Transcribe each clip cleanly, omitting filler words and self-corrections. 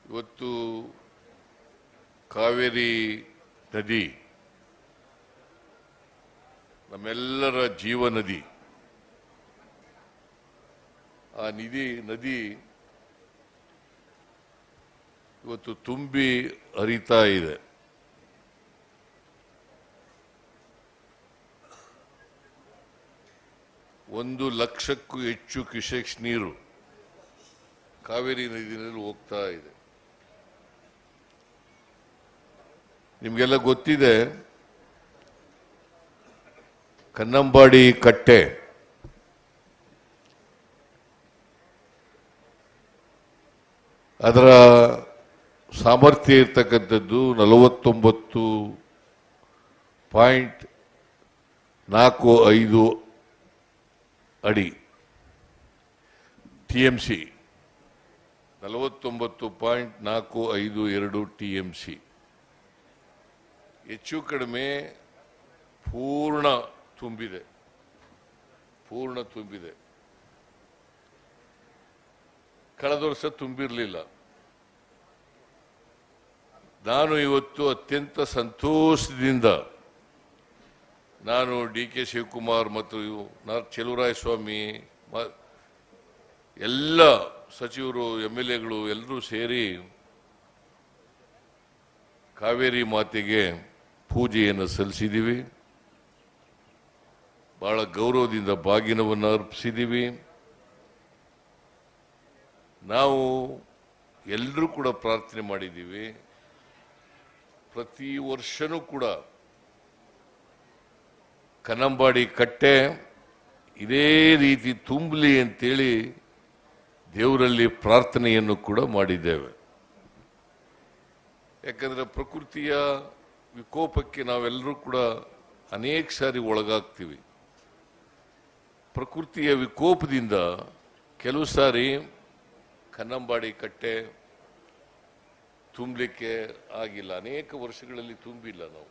ಇವತ್ತು ಕಾವೇರಿ ನದಿ ನಮ್ಮೆಲ್ಲರ ಜೀವ ನದಿ. ಆ ನದಿ ಇವತ್ತು ತುಂಬಿ ಹರಿತಾ ಇದೆ. ಒಂದು ಲಕ್ಷಕ್ಕೂ ಹೆಚ್ಚು ಕ್ಯೂಸೆಕ್ಸ್ ನೀರು ಕಾವೇರಿ ನದಿಯಲ್ಲಿ ಹೋಗ್ತಾ ಇದೆ. ನಿಮಗೆಲ್ಲ ಗೊತ್ತಿದೆ, ಕನ್ನಂಬಾಡಿ ಕಟ್ಟೆ ಅದರ ಸಾಮರ್ಥ್ಯ ಇರ್ತಕ್ಕಂಥದ್ದು 49.45 ಅಡಿ ಟಿಎಂಸಿ, 49.452 ಟಿಎಂಸಿ. ಹೆಚ್ಚು ಕಡಿಮೆ ಪೂರ್ಣ ತುಂಬಿದೆ. ಕಳೆದ ವರ್ಷ ತುಂಬಿರಲಿಲ್ಲ. ನಾನು ಇವತ್ತು ಅತ್ಯಂತ ಸಂತೋಷದಿಂದ ನಾನು ಡಿ.ಕೆ. ಶಿವಕುಮಾರ್ ಮತ್ತು ಚಲುವರಾಯಸ್ವಾಮಿ ಎಲ್ಲ ಸಚಿವರು MLAಗಳು ಎಲ್ಲರೂ ಸೇರಿ ಕಾವೇರಿ ಮಾತೆಗೆ ಪೂಜೆಯನ್ನು ಸಲ್ಲಿಸಿದ್ದೀವಿ. ಬಹಳ ಗೌರವದಿಂದ ಬಾಗಿನವನ್ನು ಅರ್ಪಿಸಿದ್ದೀವಿ. ನಾವು ಎಲ್ಲರೂ ಕೂಡ ಪ್ರಾರ್ಥನೆ ಮಾಡಿದ್ದೀವಿ. ಪ್ರತಿ ವರ್ಷನೂ ಕೂಡ ಕನ್ನಂಬಾಡಿ ಕಟ್ಟೆ ಇದೇ ರೀತಿ ತುಂಬಲಿ ಅಂತೇಳಿ ದೇವರಲ್ಲಿ ಪ್ರಾರ್ಥನೆಯನ್ನು ಕೂಡ ಮಾಡಿದ್ದೇವೆ. ಯಾಕಂದರೆ ಪ್ರಕೃತಿಯ ವಿಕೋಪಕ್ಕೆ ನಾವೆಲ್ಲರೂ ಕೂಡ ಅನೇಕ ಸಾರಿ ಒಳಗಾಗ್ತೀವಿ. ಪ್ರಕೃತಿಯ ವಿಕೋಪದಿಂದ ಕೆಲವು ಸಾರಿ ಕನ್ನಂಬಾಡಿ ಕಟ್ಟೆ ತುಂಬಲಿಕ್ಕೆ ಆಗಿಲ್ಲ. ಅನೇಕ ವರ್ಷಗಳಲ್ಲಿ ತುಂಬಿಲ್ಲ. ನಾವು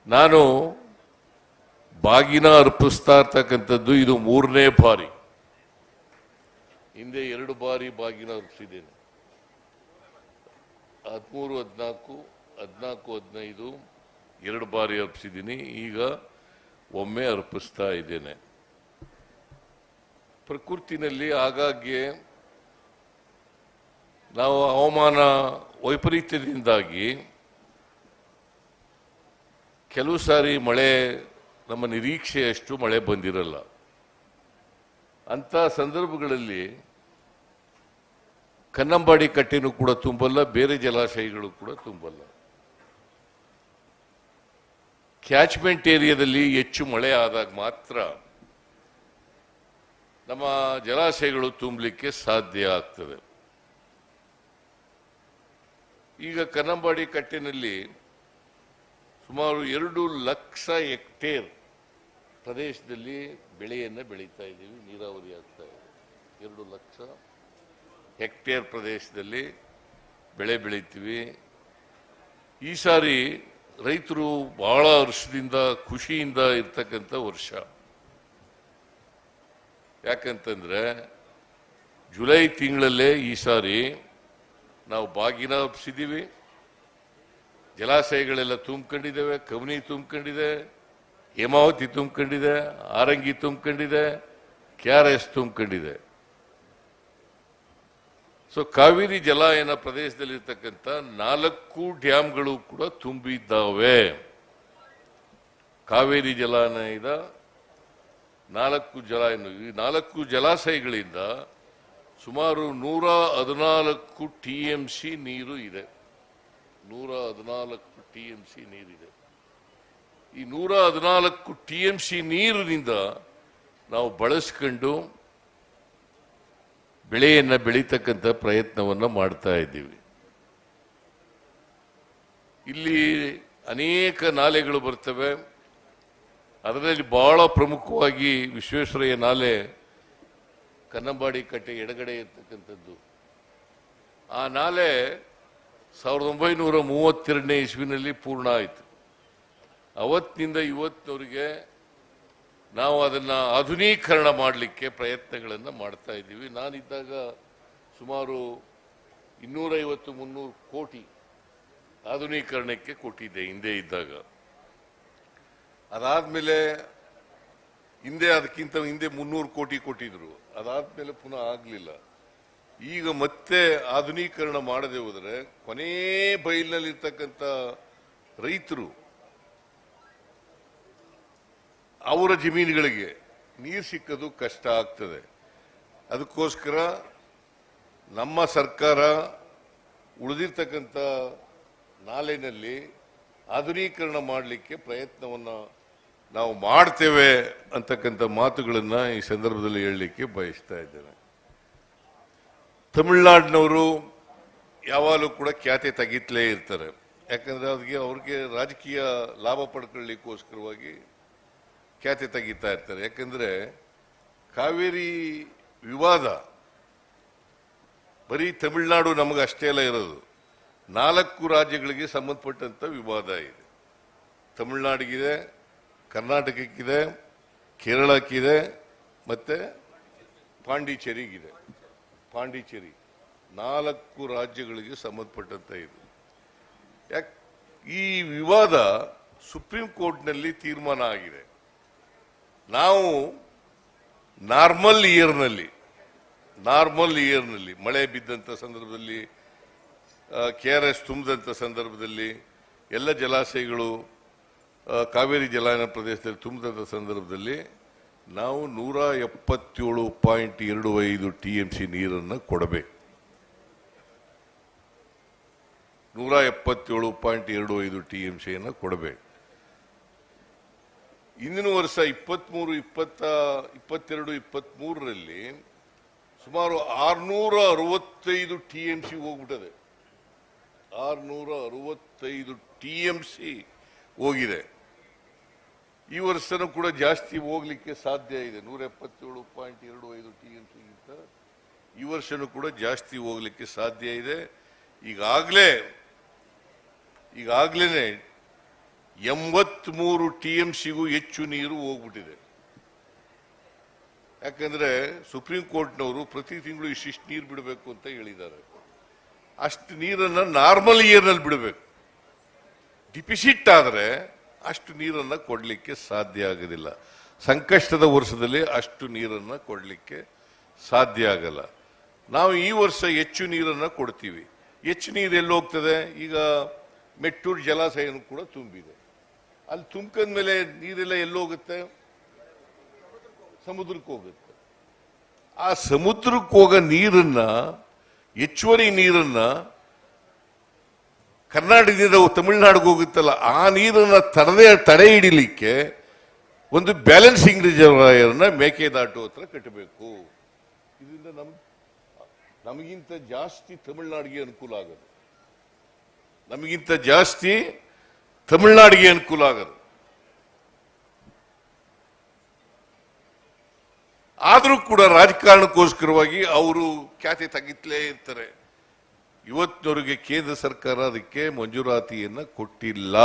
ನಾನು ಬಾಗಿನ ಅರ್ಪಿಸ್ತಾ ಇರ್ತಕ್ಕಂಥದ್ದು ಇದು 3ನೇ ಬಾರಿ. ಹಿಂದೆ 2 ಬಾರಿ ಬಾಗಿನ ಅರ್ಪಿಸಿದ್ದೇನೆ. 13, 14, 15 2 ಬಾರಿ ಅರ್ಪಿಸಿದ್ದೀನಿ. ಈಗ ಒಮ್ಮೆ ಅರ್ಪಿಸ್ತಾ ಇದ್ದೇನೆ. ಪ್ರಕೃತಿನಲ್ಲಿ ಆಗಾಗ್ಗೆ ನಾವು ಹವಾಮಾನ ವೈಪರೀತ್ಯದಿಂದಾಗಿ ಕೆಲವು ಸಾರಿ ಮಳೆ ನಮ್ಮ ನಿರೀಕ್ಷೆಯಷ್ಟು ಮಳೆ ಬಂದಿರಲ್ಲ. ಅಂಥ ಸಂದರ್ಭಗಳಲ್ಲಿ ಕನ್ನಂಬಾಡಿ ಕಟ್ಟೆನೂ ಕೂಡ ತುಂಬಲ್ಲ, ಬೇರೆ ಜಲಾಶಯಗಳು ಕೂಡ ತುಂಬಲ್ಲ. ಕ್ಯಾಚ್ಮೆಂಟ್ ಏರಿಯಾದಲ್ಲಿ ಹೆಚ್ಚು ಮಳೆ ಆದಾಗ ಮಾತ್ರ ನಮ್ಮ ಜಲಾಶಯಗಳು ತುಂಬಲಿಕ್ಕೆ ಸಾಧ್ಯ ಆಗ್ತದೆ. ಈಗ ಕನ್ನಂಬಾಡಿ ಕಟ್ಟೆನಲ್ಲಿ ಸುಮಾರು 2 ಲಕ್ಷ ಹೆಕ್ಟೇರ್ ಪ್ರದೇಶದಲ್ಲಿ ಬೆಳೆಯನ್ನು ಬೆಳೀತಾ ಇದ್ದೀವಿ. ನೀರಾವರಿ ಆಗ್ತಾ ಇದೆ. 2 ಲಕ್ಷ ಹೆಕ್ಟೇರ್ ಪ್ರದೇಶದಲ್ಲಿ ಬೆಳೆ ಬೆಳೀತೀವಿ. ಈ ಸಾರಿ ರೈತರು ಬಹಳ ಹರ್ಷದಿಂದ ಖುಷಿಯಿಂದ ಇರ್ತಕ್ಕಂಥ ವರ್ಷ. ಯಾಕಂತಂದ್ರೆ ಜುಲೈ ತಿಂಗಳಲ್ಲೇ ಈ ಸಾರಿ ನಾವು ಬಾಗಿನ ಹಬ್ಬಿಸಿದ್ದೀವಿ. ಜಲಾಶಯಗಳೆಲ್ಲ ತುಂಬಿಕೊಂಡಿದ್ದೇವೆ. ಕಬಿನಿ ತುಂಬಿಕೊಂಡಿದೆ, ಹೇಮಾವತಿ ತುಂಬಿಕೊಂಡಿದೆ, ಆರಂಗಿ ತುಂಬಿಕೊಂಡಿದೆ, KRS ತುಂಬಿಕೊಂಡಿದೆ. ಸೊ ಕಾವೇರಿ ಜಲಾಯನ ಪ್ರದೇಶದಲ್ಲಿರ್ತಕ್ಕಂಥ 4 ಡ್ಯಾಮ್ಗಳು ಕೂಡ ತುಂಬಿದ್ದಾವೆ. ಕಾವೇರಿ ಜಲಾನಯದ 4 ಜಲಾಯನ, ಈ 4 ಜಲಾಶಯಗಳಿಂದ ಸುಮಾರು 114 TMC ನೀರು ಇದೆ. 114 TMC ನೀರಿದೆ. ಈ 114 TMC ನೀರಿನಿಂದ ನಾವು ಬಳಸ್ಕೊಂಡು ಬೆಳೆಯನ್ನು ಬೆಳೀತಕ್ಕಂಥ ಪ್ರಯತ್ನವನ್ನು ಮಾಡ್ತಾ ಇದ್ದೀವಿ. ಇಲ್ಲಿ ಅನೇಕ ನಾಲೆಗಳು ಬರ್ತವೆ. ಅದರಲ್ಲಿ ಬಹಳ ಪ್ರಮುಖವಾಗಿ ವಿಶ್ವೇಶ್ವರಯ್ಯ ನಾಲೆ ಕನ್ನಂಬಾಡಿ ಕಟ್ಟೆ ಎಡಗಡೆ ಇರ್ತಕ್ಕಂಥದ್ದು. ಆ ನಾಲೆ 1932ನೇ ಇಸ್ವಿನಲ್ಲಿ ಪೂರ್ಣ ಆಯಿತು. ಅವತ್ತಿನಿಂದ ಇವತ್ತಿನವರೆಗೆ ನಾವು ಅದನ್ನ ಆಧುನೀಕರಣ ಮಾಡಲಿಕ್ಕೆ ಪ್ರಯತ್ನಗಳನ್ನು ಮಾಡ್ತಾ ಇದ್ದೀವಿ. ನಾನಿದ್ದಾಗ ಸುಮಾರು 250-300 ಕೋಟಿ ಆಧುನೀಕರಣಕ್ಕೆ ಕೊಟ್ಟಿದ್ದೆ ಹಿಂದೆ ಇದ್ದಾಗ. ಅದಾದ್ಮೇಲೆ ಅದಕ್ಕಿಂತ ಹಿಂದೆ 300 ಕೋಟಿ ಕೊಟ್ಟಿದ್ರು. ಅದಾದ್ಮೇಲೆ ಪುನಃ ಆಗ್ಲಿಲ್ಲ. ಈಗ ಮತ್ತೆ ಆಧುನೀಕರಣ ಮಾಡದೆ ಹೋದರೆ ಕೊನೇ ಬೈಲಿನಲ್ಲಿರ್ತಕ್ಕಂಥ ರೈತರು ಅವರ ಜಮೀನುಗಳಿಗೆ ನೀರು ಸಿಕ್ಕದು ಕಷ್ಟ ಆಗ್ತದೆ. ಅದಕ್ಕೋಸ್ಕರ ನಮ್ಮ ಸರ್ಕಾರ ಉಳಿದಿರ್ತಕ್ಕಂಥ ನಾಲೆನಲ್ಲಿ ಆಧುನೀಕರಣ ಮಾಡಲಿಕ್ಕೆ ಪ್ರಯತ್ನವನ್ನು ನಾವು ಮಾಡ್ತೇವೆ ಅಂತಕ್ಕಂಥ ಮಾತುಗಳನ್ನ ಈ ಸಂದರ್ಭದಲ್ಲಿ ಹೇಳಲಿಕ್ಕೆ ಬಯಸ್ತಾ ಇದ್ದೇನೆ. ತಮಿಳುನಾಡಿನವರು ಯಾವಾಗಲೂ ಕೂಡ ಖ್ಯಾತೆ ತೆಗಿತಲೇ ಇರ್ತಾರೆ. ಯಾಕಂದ್ರೆ ಅವ್ರಿಗೆ ರಾಜಕೀಯ ಲಾಭ ಪಡ್ಕೊಳ್ಳಿಕ್ಕೋಸ್ಕರವಾಗಿ ಖ್ಯಾತೆ ತೆಗಿತಾ ಇರ್ತಾರೆ. ಯಾಕಂದ್ರೆ ಕಾವೇರಿ ವಿವಾದ ಬರೀ ತಮಿಳುನಾಡು ನಮಗೆ ಅಷ್ಟೇ ಅಲ್ಲ ಇರೋದು, 4 ರಾಜ್ಯಗಳಿಗೆ ಸಂಬಂಧಪಟ್ಟಂತ ವಿವಾದ ಇದೆ. ತಮಿಳುನಾಡಿಗಿದೆ, ಕರ್ನಾಟಕಕ್ಕಿದೆ, ಕೇರಳಕ್ಕಿದೆ, ಮತ್ತೆ ಪಾಂಡಿಚೇರಿಗಿದೆ. ಪಾಂಡಿಚೇರಿ 4 ರಾಜ್ಯಗಳಿಗೆ ಸಂಬಂಧಪಟ್ಟಂತ ಇದು. ಈ ವಿವಾದ ಸುಪ್ರೀಂ ಕೋರ್ಟ್ನಲ್ಲಿ ತೀರ್ಮಾನ ಆಗಿದೆ. ನಾವು ನಾರ್ಮಲ್ ಇಯರ್ನಲ್ಲಿ ಮಳೆ ಬಿದ್ದಂತ ಸಂದರ್ಭದಲ್ಲಿ, KRS ತುಂಬಿದಂತ ಸಂದರ್ಭದಲ್ಲಿ, ಎಲ್ಲ ಜಲಾಶಯಗಳು ಕಾವೇರಿ ಜಲಾನಯನ ಪ್ರದೇಶದಲ್ಲಿ ತುಂಬಿದಂತ ಸಂದರ್ಭದಲ್ಲಿ ನಾವು 177.25 TMC ನೀರನ್ನು ಕೊಡಬೇಕು. 177.25 TMC ಕೊಡಬೇಕು. ಇಂದಿನ ವರ್ಷ 22-23ರಲ್ಲಿ ಸುಮಾರು 665 TMC ಹೋಗ್ಬಿಟ್ಟದೆ. 665 TMC ಹೋಗಿದೆ. ಈ ವರ್ಷನೂ ಕೂಡ ಜಾಸ್ತಿ ಹೋಗ್ಲಿಕ್ಕೆ ಸಾಧ್ಯ ಇದೆ. 177.25 TMC ಗಿಂತ ಈ ವರ್ಷನೂ ಕೂಡ ಜಾಸ್ತಿ ಹೋಗ್ಲಿಕ್ಕೆ ಸಾಧ್ಯ ಇದೆ. ಈಗಾಗಲೇ 83 TMCಗೂ ಹೆಚ್ಚು ನೀರು ಹೋಗ್ಬಿಟ್ಟಿದೆ. ಯಾಕಂದ್ರೆ ಸುಪ್ರೀಂ ಕೋರ್ಟ್ನವರು ಪ್ರತಿ ತಿಂಗಳು ಇಷ್ಟಿಷ್ಟು ನೀರು ಬಿಡಬೇಕು ಅಂತ ಹೇಳಿದ್ದಾರೆ. ಅಷ್ಟು ನೀರನ್ನ ನಾರ್ಮಲ್ ಇಯರ್ನಲ್ಲಿ ಬಿಡಬೇಕು. ಡಿಫಿಸಿಟ್ ಆದರೆ ಅಷ್ಟು ನೀರನ್ನು ಕೊಡಲಿಕ್ಕೆ ಸಾಧ್ಯ ಆಗೋದಿಲ್ಲ. ಸಂಕಷ್ಟದ ವರ್ಷದಲ್ಲಿ ಅಷ್ಟು ನೀರನ್ನು ಕೊಡಲಿಕ್ಕೆ ಸಾಧ್ಯ ಆಗಲ್ಲ. ನಾವು ಈ ವರ್ಷ ಹೆಚ್ಚು ನೀರನ್ನು ಕೊಡ್ತೀವಿ. ಹೆಚ್ಚು ನೀರು ಎಲ್ಲಿ ಹೋಗ್ತದೆ? ಈಗ ಮೆಟ್ಟೂರು ಜಲಾಶಯನೂ ಕೂಡ ತುಂಬಿದೆ. ಅಲ್ಲಿ ತುಂಬ್ಕೊಂಡ ಮೇಲೆ ನೀರೆಲ್ಲ ಎಲ್ಲೋಗುತ್ತೆ? ಸಮುದ್ರಕ್ಕೆ ಹೋಗುತ್ತೆ. ಆ ಸಮುದ್ರಕ್ಕೆ ಹೋಗೋ ನೀರನ್ನ, ಹೆಚ್ಚುವರಿ ನೀರನ್ನ ಕರ್ನಾಟಕದಿಂದ ತಮಿಳುನಾಡಿಗೆ ಹೋಗುತ್ತಲ್ಲ, ಆ ನೀರನ್ನ ತಡೆ ಹಿಡಿಲಿಕ್ಕೆ ಒಂದು ಬ್ಯಾಲೆನ್ಸಿಂಗ್ ರಿಸರ್ವಾಯರ್ನ ಮೇಕೆದಾಟು ಹತ್ರ ಕಟ್ಟಬೇಕು. ಇದರಿಂದ ನಮಗಿಂತ ಜಾಸ್ತಿ ತಮಿಳುನಾಡಿಗೆ ಅನುಕೂಲ ಆಗೋದು. ನಮಗಿಂತ ಜಾಸ್ತಿ ತಮಿಳುನಾಡಿಗೆ ಅನುಕೂಲ ಆಗೋದು. ಆದರೂ ಕೂಡ ರಾಜಕಾರಣಕ್ಕೋಸ್ಕರವಾಗಿ ಅವರು ಖ್ಯಾತಿ ತೆಗಿತಲೇ ಇರ್ತಾರೆ. ಇವತ್ತಿನವರೆಗೆ ಕೇಂದ್ರ ಸರ್ಕಾರ ಅದಕ್ಕೆ ಮಂಜೂರಾತಿಯನ್ನ ಕೊಟ್ಟಿಲ್ಲ.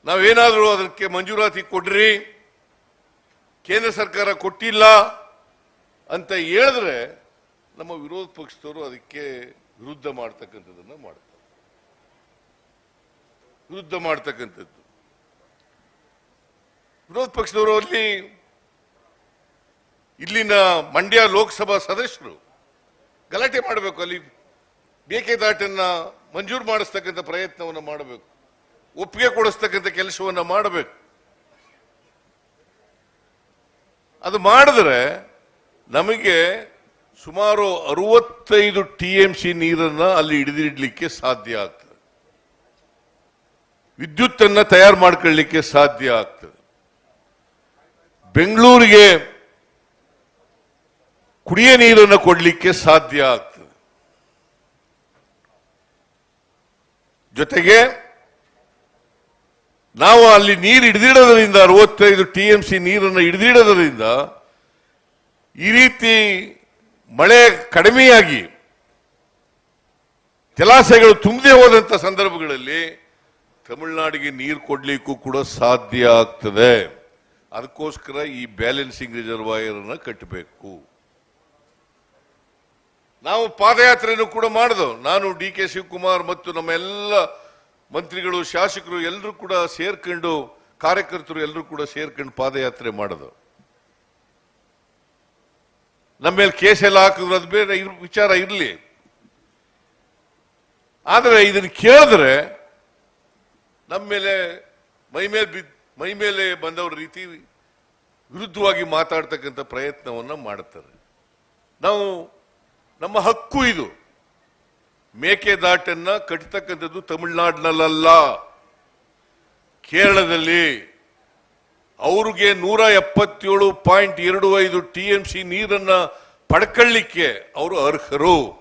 ನಾವೇನಾದ್ರೂ ಅದಕ್ಕೆ ಮಂಜೂರಾತಿ ಕೊಡ್ರಿ, ಕೇಂದ್ರ ಸರ್ಕಾರ ಕೊಟ್ಟಿಲ್ಲ ಅಂತ ಹೇಳಿದ್ರೆ ನಮ್ಮ ವಿರೋಧ ಪಕ್ಷದವರು ಅದಕ್ಕೆ ವಿರುದ್ಧ ಮಾಡ್ತಕ್ಕಂಥದ್ದನ್ನ ಮಾಡ್ತಾರೆ. ವಿರೋಧ ಪಕ್ಷದವರು ಅಲ್ಲಿ ಇಲ್ಲಿನ ಮಂಡ್ಯ ಲೋಕಸಭಾ ಸದಸ್ಯರು ಗಲಾಟೆ ಮಾಡಬೇಕು. ಅಲ್ಲಿ ಮೇಕೆದಾಟನ್ನ ಮಂಜೂರು ಮಾಡಿಸ್ತಕ್ಕಂಥ ಪ್ರಯತ್ನವನ್ನು ಮಾಡಬೇಕು, ಒಪ್ಪಿಗೆ ಕೊಡಿಸ್ತಕ್ಕಂಥ ಕೆಲಸವನ್ನು ಮಾಡಬೇಕು. ಅದು ಮಾಡಿದ್ರೆ ನಮಗೆ ಸುಮಾರು 65 TMC ನೀರನ್ನ ಅಲ್ಲಿ ಹಿಡಿದಿಡ್ಲಿಕ್ಕೆ ಸಾಧ್ಯ ಆಗ್ತದೆ. ವಿದ್ಯುತ್ತನ್ನ ತಯಾರು ಮಾಡ್ಕೊಳ್ಳಿಕ್ಕೆ ಸಾಧ್ಯ ಆಗ್ತದೆ. ಬೆಂಗಳೂರಿಗೆ ಕುಡಿಯ ನೀರನ್ನು ಕೊಡಲಿಕ್ಕೆ ಸಾಧ್ಯ ಆಗ್ತದೆ. ಜೊತೆಗೆ ನಾವು ಅಲ್ಲಿ ನೀರು ಹಿಡಿದಿಡೋದ್ರಿಂದ, 65 TMC ನೀರನ್ನು ಹಿಡಿದಿಡೋದ್ರಿಂದ ಈ ರೀತಿ ಮಳೆ ಕಡಿಮೆಯಾಗಿ ಜಲಾಶಯಗಳು ತುಂಬದೆ ಹೋದಂತ ಸಂದರ್ಭಗಳಲ್ಲಿ ತಮಿಳುನಾಡಿಗೆ ನೀರು ಕೊಡ್ಲಿಕ್ಕೂ ಕೂಡ ಸಾಧ್ಯ ಆಗ್ತದೆ. ಅದಕ್ಕೋಸ್ಕರ ಈ ಬ್ಯಾಲೆನ್ಸಿಂಗ್ ರಿಸರ್ವಾಯರ್ ಅನ್ನ ಕಟ್ಟಬೇಕು. ನಾವು ಪಾದಯಾತ್ರೆಯನ್ನು ಕೂಡ ಮಾಡಿದೆವು. ನಾನು ಡಿ ಕೆ ಶಿವಕುಮಾರ್ ಮತ್ತು ನಮ್ಮ ಎಲ್ಲ ಮಂತ್ರಿಗಳು, ಶಾಸಕರು ಎಲ್ಲರೂ ಕೂಡ ಸೇರ್ಕೊಂಡು, ಕಾರ್ಯಕರ್ತರು ಎಲ್ಲರೂ ಕೂಡ ಸೇರ್ಕೊಂಡು ಪಾದಯಾತ್ರೆ ಮಾಡಿದೆವು. ನಮ್ಮ ಮೇಲೆ ಕೇಸ್ ಎಲ್ಲ ಹಾಕಿದ್ರು, ಅದು ಬೇರೆ ವಿಚಾರ ಇರಲಿ. ಆದರೆ ಇದನ್ನು ಕೇಳಿದ್ರೆ ನಮ್ಮ ಮೇಲೆ ಮೈ ಮೇಲೆ ಬಂದವರ ರೀತಿ ವಿರುದ್ಧವಾಗಿ ಮಾತಾಡ್ತಕ್ಕಂಥ ಪ್ರಯತ್ನವನ್ನ ಮಾಡುತ್ತಾರೆ. ನಾವು ನಮ್ಮ ಹಕ್ಕು ಇದು. ಮೇಕೆದಾಟನ್ನ ಕಟ್ಟತಕ್ಕಂಥದ್ದು ತಮಿಳುನಾಡಿನಲ್ಲ, ಕೇರಳದಲ್ಲಿ. ಅವ್ರಿಗೆ 177.25 TMC ನೀರನ್ನ ಪಡ್ಕೊಳ್ಳಿಕ್ಕೆ ಅವರು ಅರ್ಹರು.